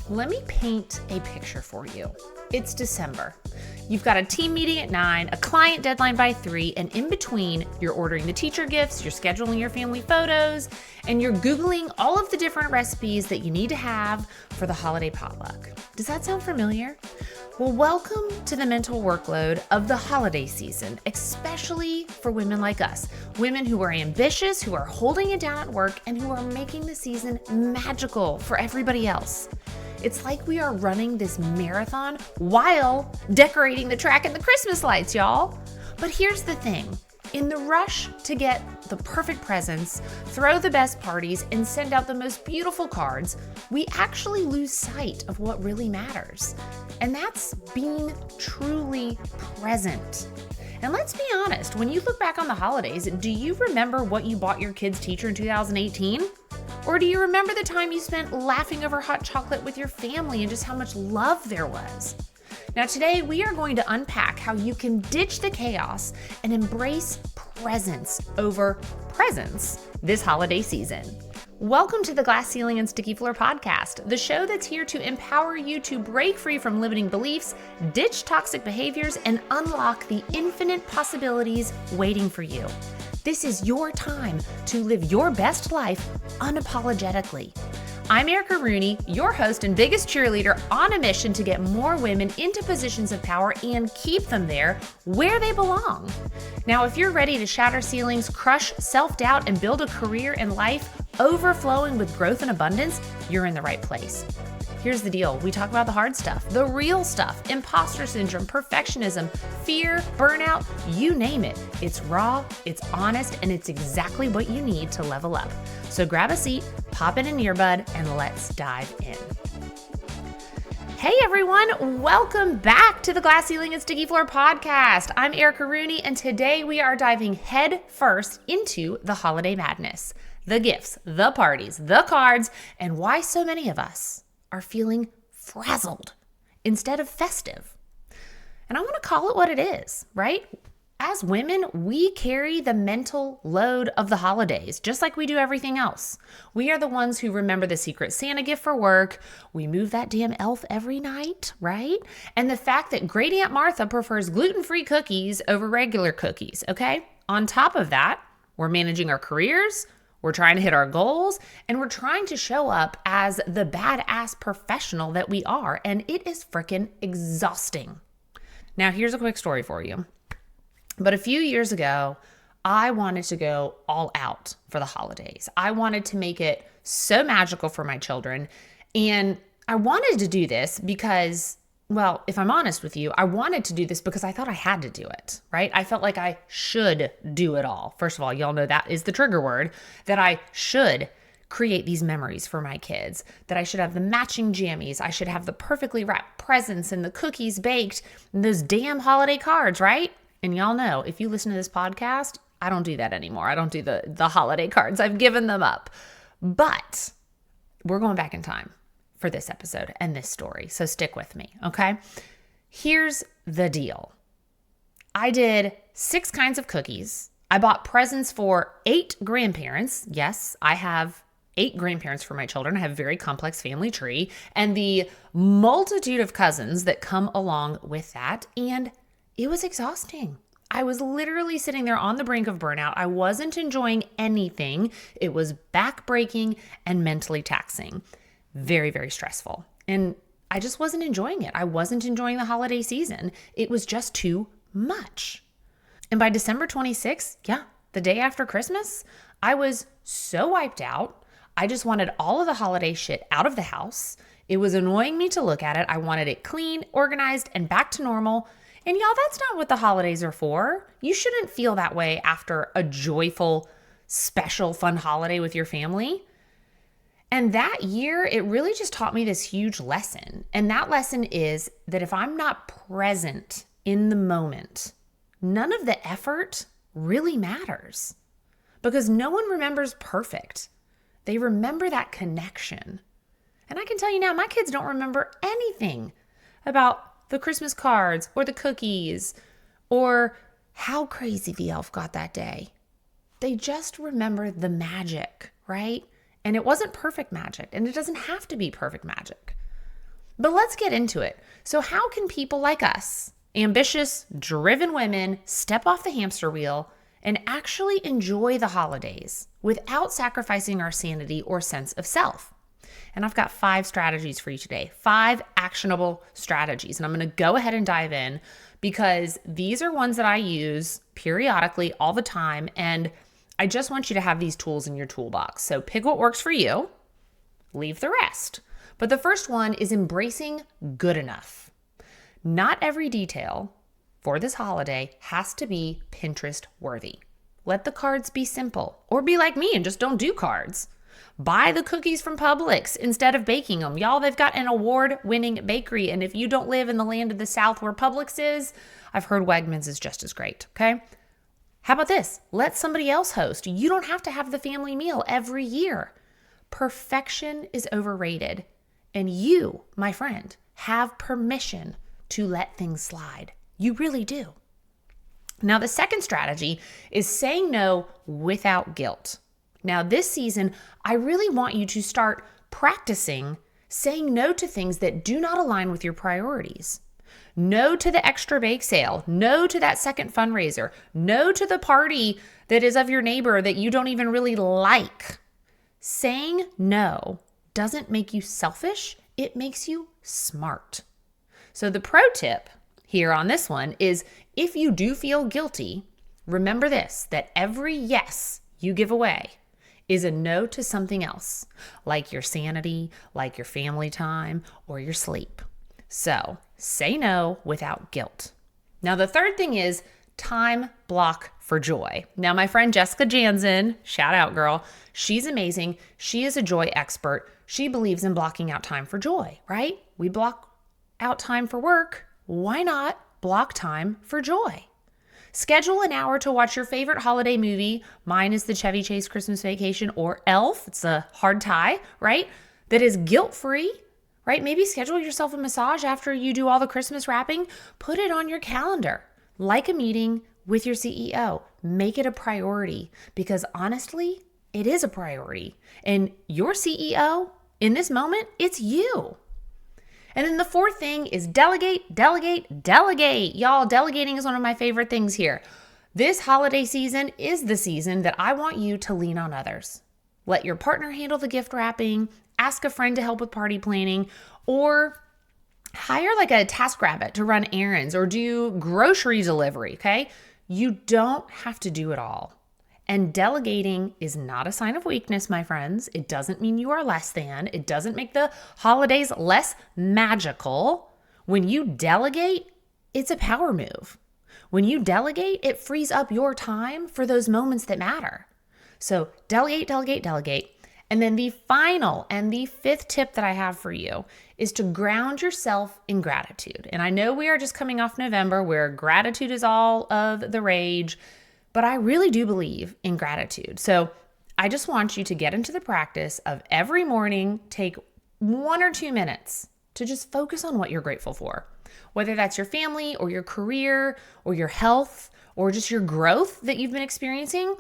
Let me paint a picture for you. It's December. You've got a team meeting at 9, a client deadline by 3, and in between, you're ordering the teacher gifts, you're scheduling your family photos, and you're Googling all of the different recipes that you need to have for the holiday potluck. Does that sound familiar? Well, welcome to the mental workload of the holiday season, especially for women like us, women who are ambitious, who are holding it down at work, and who are making the season magical for everybody else. It's like we are running this marathon while decorating the track and the Christmas lights, y'all. But here's the thing. In the rush to get the perfect presents, throw the best parties, and send out the most beautiful cards, we actually lose sight of what really matters. And that's being truly present. And let's be honest, when you look back on the holidays, do you remember what you bought your kid's teacher in 2018? Or do you remember the time you spent laughing over hot chocolate with your family and just how much love there was? Now today we are going to unpack how you can ditch the chaos and embrace presence over presents this holiday season. Welcome to the Glass Ceiling and Sticky Floor podcast, the show that's here to empower you to break free from limiting beliefs, ditch toxic behaviors, and unlock the infinite possibilities waiting for you. This is your time to live your best life unapologetically. I'm Erica Rooney, your host and biggest cheerleader on a mission to get more women into positions of power and keep them there where they belong. Now, if you're ready to shatter ceilings, crush self-doubt, and build a career and life overflowing with growth and abundance, you're in the right place. Here's the deal. We talk about the hard stuff, the real stuff, imposter syndrome, perfectionism, fear, burnout, you name it. It's raw, it's honest, and it's exactly what you need to level up. So grab a seat, pop in an earbud, and let's dive in. Hey everyone, welcome back to the Glass Ceiling and Sticky Floor podcast. I'm Erica Rooney, and today we are diving head first into the holiday madness, the gifts, the parties, the cards, and why so many of us are feeling frazzled instead of festive. And I want to call it what it is, right? As women, we carry the mental load of the holidays, just like we do everything else. We are the ones who remember the secret Santa gift for work. We move that damn elf every night, right? And the fact that Great Aunt Martha prefers gluten-free cookies over regular cookies, okay? On top of that, we're managing our careers, we're trying to hit our goals, and we're trying to show up as the badass professional that we are, and it is freaking exhausting. Now, here's a quick story for you. But a few years ago, I wanted to go all out for the holidays. I wanted to make it so magical for my children, and I wanted to do this because, well, if I'm honest with you, I wanted to do this because I thought I had to do it, right? I felt like I should do it all. First of all, y'all know that is the trigger word, that I should create these memories for my kids, that I should have the matching jammies, I should have the perfectly wrapped presents and the cookies baked and those damn holiday cards, right? And y'all know, if you listen to this podcast, I don't do that anymore. I don't do the holiday cards. I've given them up. But we're going back in time for this episode and this story. So stick with me, okay? Here's the deal. I did 6 kinds of cookies. I bought presents for 8 grandparents. Yes, I have 8 grandparents for my children. I have a very complex family tree and the multitude of cousins that come along with that. And it was exhausting. I was literally sitting there on the brink of burnout. I wasn't enjoying anything. It was backbreaking and mentally taxing. Very, very stressful. And I just wasn't enjoying it. I wasn't enjoying the holiday season. It was just too much. And by December 26th, the day after Christmas, I was so wiped out. I just wanted all of the holiday shit out of the house. It was annoying me to look at it. I wanted it clean, organized, and back to normal. And y'all, that's not what the holidays are for. You shouldn't feel that way after a joyful, special, fun holiday with your family. And that year, it really just taught me this huge lesson. And that lesson is that if I'm not present in the moment, none of the effort really matters. Because no one remembers perfect. They remember that connection. And I can tell you now, my kids don't remember anything about the Christmas cards or the cookies or how crazy the elf got that day. They just remember the magic, right? And it wasn't perfect magic, and it doesn't have to be perfect magic. But let's get into it. So how can people like us, ambitious, driven women, step off the hamster wheel and actually enjoy the holidays without sacrificing our sanity or sense of self? And I've got 5 strategies for you today, 5 actionable strategies. And I'm going to go ahead and dive in because these are ones that I use periodically all the time. And I just want you to have these tools in your toolbox. So pick what works for you, leave the rest. But the first one is embracing good enough. Not every detail for this holiday has to be Pinterest worthy. Let the cards be simple, or be like me and just don't do cards. Buy the cookies from Publix instead of baking them. Y'all, they've got an award-winning bakery. And if you don't live in the land of the South where Publix is, I've heard Wegmans is just as great, okay? How about this? Let somebody else host. You don't have to have the family meal every year. Perfection is overrated. And you, my friend, have permission to let things slide. You really do. Now, the second strategy is saying no without guilt. Now, this season, I really want you to start practicing saying no to things that do not align with your priorities. No to the extra bake sale. No to that second fundraiser. No to the party that is of your neighbor that you don't even really like. Saying no doesn't make you selfish. It makes you smart. So the pro tip here on this one is if you do feel guilty, remember this, that every yes you give away is a no to something else, like your sanity, like your family time, or your sleep. So say no without guilt. Now, the third thing is time block for joy. Now, my friend Jessica Jansen, shout out girl, she's amazing. She is a joy expert. She believes in blocking out time for joy, right? We block out time for work. Why not block time for joy? Schedule an hour to watch your favorite holiday movie. Mine is the Chevy Chase Christmas Vacation or Elf. It's a hard tie, right? That is guilt-free, right? Maybe schedule yourself a massage after you do all the Christmas wrapping. Put it on your calendar, like a meeting with your CEO. Make it a priority because honestly, it is a priority. And your CEO in this moment, it's you. And then the fourth thing is delegate, delegate, delegate. Y'all, delegating is one of my favorite things here. This holiday season is the season that I want you to lean on others. Let your partner handle the gift wrapping, ask a friend to help with party planning, or hire like a TaskRabbit to run errands or do grocery delivery, okay? You don't have to do it all. And delegating is not a sign of weakness, my friends. It doesn't mean you are less than. It doesn't make the holidays less magical. When you delegate, it's a power move. When you delegate, it frees up your time for those moments that matter. So delegate, delegate, delegate. And then the final and the fifth tip that I have for you is to ground yourself in gratitude. And I know we are just coming off November where gratitude is all of the rage, but I really do believe in gratitude. So I just want you to get into the practice of every morning, take 1 or 2 minutes to just focus on what you're grateful for. Whether that's your family or your career or your health or just your growth that you've been experiencing,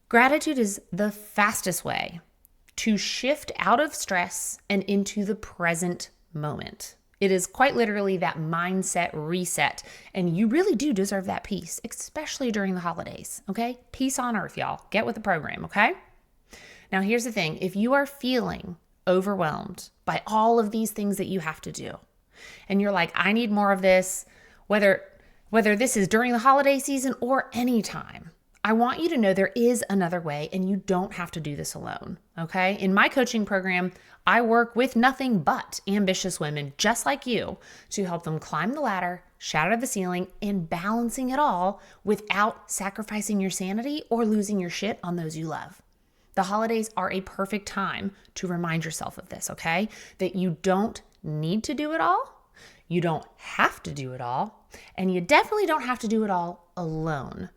gratitude is the fastest way to shift out of stress and into the present moment. It is quite literally that mindset reset, and you really do deserve that peace, especially during the holidays, okay? Peace on earth, y'all. Get with the program, okay? Now, here's the thing. If you are feeling overwhelmed by all of these things that you have to do, and you're like, I need more of this, whether this is during the holiday season or anytime, I want you to know there is another way and you don't have to do this alone, okay? In my coaching program, I work with nothing but ambitious women just like you to help them climb the ladder, shout at the ceiling, and balancing it all without sacrificing your sanity or losing your shit on those you love. The holidays are a perfect time to remind yourself of this, okay? That you don't need to do it all, you don't have to do it all, and you definitely don't have to do it all alone.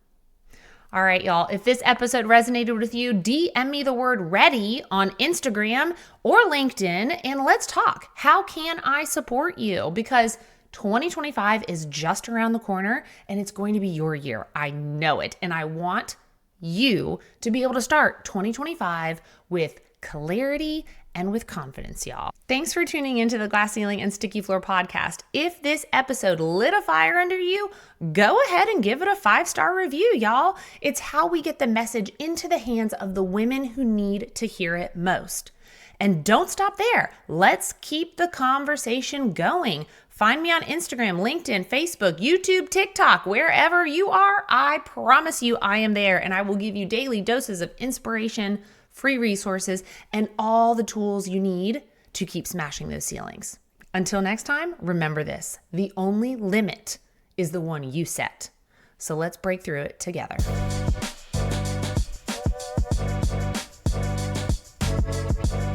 All right, y'all, if this episode resonated with you, DM me the word ready on Instagram or LinkedIn, and let's talk. How can I support you? Because 2025 is just around the corner, and it's going to be your year. I know it, and I want you to be able to start 2025 with clarity and with confidence, y'all. Thanks for tuning into the Glass Ceiling and Sticky Floor podcast. If this episode lit a fire under you, go ahead and give it a 5-star review, y'all. It's how we get the message into the hands of the women who need to hear it most. And don't stop there. Let's keep the conversation going. Find me on Instagram, LinkedIn, Facebook, YouTube, TikTok, wherever you are. I promise you I am there, and I will give you daily doses of inspiration, free resources, and all the tools you need to keep smashing those ceilings. Until next time, remember this: the only limit is the one you set. So let's break through it together.